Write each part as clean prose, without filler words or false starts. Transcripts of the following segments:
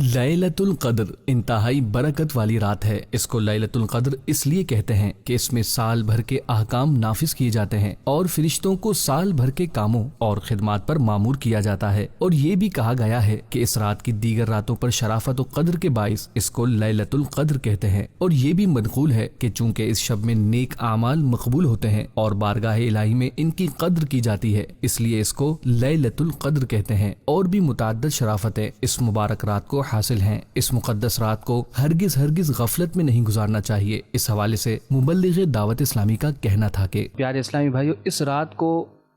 ليلۃ القدر انتہائی برکت والی رات ہے۔ اس کو لیلۃ القدر اس لیے کہتے ہیں کہ اس میں سال بھر کے احکام نافذ کیے جاتے ہیں اور فرشتوں کو سال بھر کے کاموں اور خدمات پر مامور کیا جاتا ہے، اور یہ بھی کہا گیا ہے کہ اس رات کی دیگر راتوں پر شرافت و قدر کے باعث اس کو لیلۃ القدر کہتے ہیں، اور یہ بھی منقول ہے کہ چونکہ اس شب میں نیک اعمال مقبول ہوتے ہیں اور بارگاہ الہی میں ان کی قدر کی جاتی ہے، اس لیے اس کو لیلۃ القدر کہتے ہیں۔ اور بھی متعدد شرافتیں اس مبارک رات کو حاصل ہیں۔ اس مقدس رات کو ہرگز غفلت میں نہیں گزارنا چاہیے۔ اس حوالے سے مبلغ دعوت اسلامی کا کہنا تھا کہ پیارے اسلامی بھائیو، اس رات کو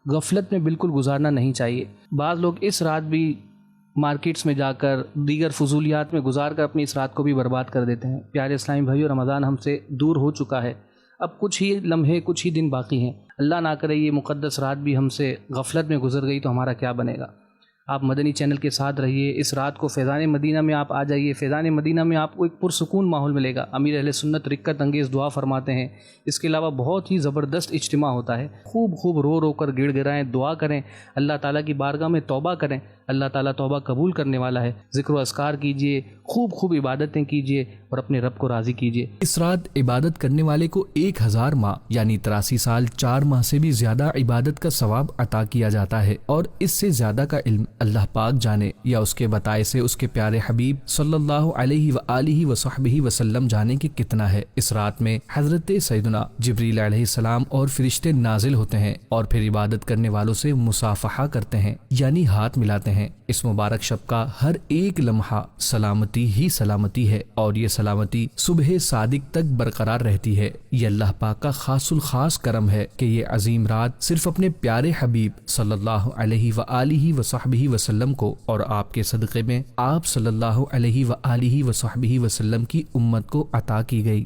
غفلت میں بالکل گزارنا نہیں چاہیے۔ بعض لوگ اس رات بھی مارکیٹس میں جا کر دیگر فضولیات میں گزار کر اپنی اس رات کو بھی برباد کر دیتے ہیں۔ پیارے اسلامی بھائیو، رمضان ہم سے دور ہو چکا ہے، اب کچھ ہی لمحے، کچھ ہی دن باقی ہیں۔ اللہ نہ کرے یہ مقدس رات بھی ہم سے غفلت میں گزر گئی تو ہمارا کیا بنے گا۔ آپ مدنی چینل کے ساتھ رہیے، اس رات کو فیضان مدینہ میں آپ آ جائیے۔ فیضان مدینہ میں آپ کو ایک پرسکون ماحول ملے گا۔ امیر اہل سنت رکت انگیز دعا فرماتے ہیں، اس کے علاوہ بہت ہی زبردست اجتماع ہوتا ہے۔ خوب رو کر گڑ گڑائیں، دعا کریں، اللہ تعالیٰ کی بارگاہ میں توبہ کریں، اللہ تعالیٰ توبہ قبول کرنے والا ہے۔ ذکر و اذکار کیجئے، خوب عبادتیں کیجئے اور اپنے رب کو راضی کیجئے۔ اس رات عبادت کرنے والے کو 1000 ماہ یعنی 83 سال 4 ماہ سے بھی زیادہ عبادت کا ثواب عطا کیا جاتا ہے، اور اس سے زیادہ کا علم اللہ پاک جانے یا اس کے بتائے سے اس کے پیارے حبیب صلی اللہ علیہ وآلہ وصحبہ وسلم جانے کی کتنا ہے۔ اس رات میں حضرت سیدنا جبریل علیہ السلام اور فرشتے نازل ہوتے ہیں اور پھر عبادت کرنے والوں سے مصافحہ کرتے ہیں، یعنی ہاتھ ملاتے ہیں۔ اس مبارک شب کا ہر ایک لمحہ سلامتی ہی سلامتی ہے، اور یہ سلامتی صبح صادق تک برقرار رہتی ہے۔ یہ اللہ پاک کا خاص الخاص کرم ہے کہ یہ عظیم رات صرف اپنے پیارے حبیب صلی اللہ علیہ وآلہ وصحبہ وسلم کو اور آپ کے صدقے میں آپ صلی اللہ علیہ وآلہ وصحبہ وسلم کی امت کو عطا کی گئی۔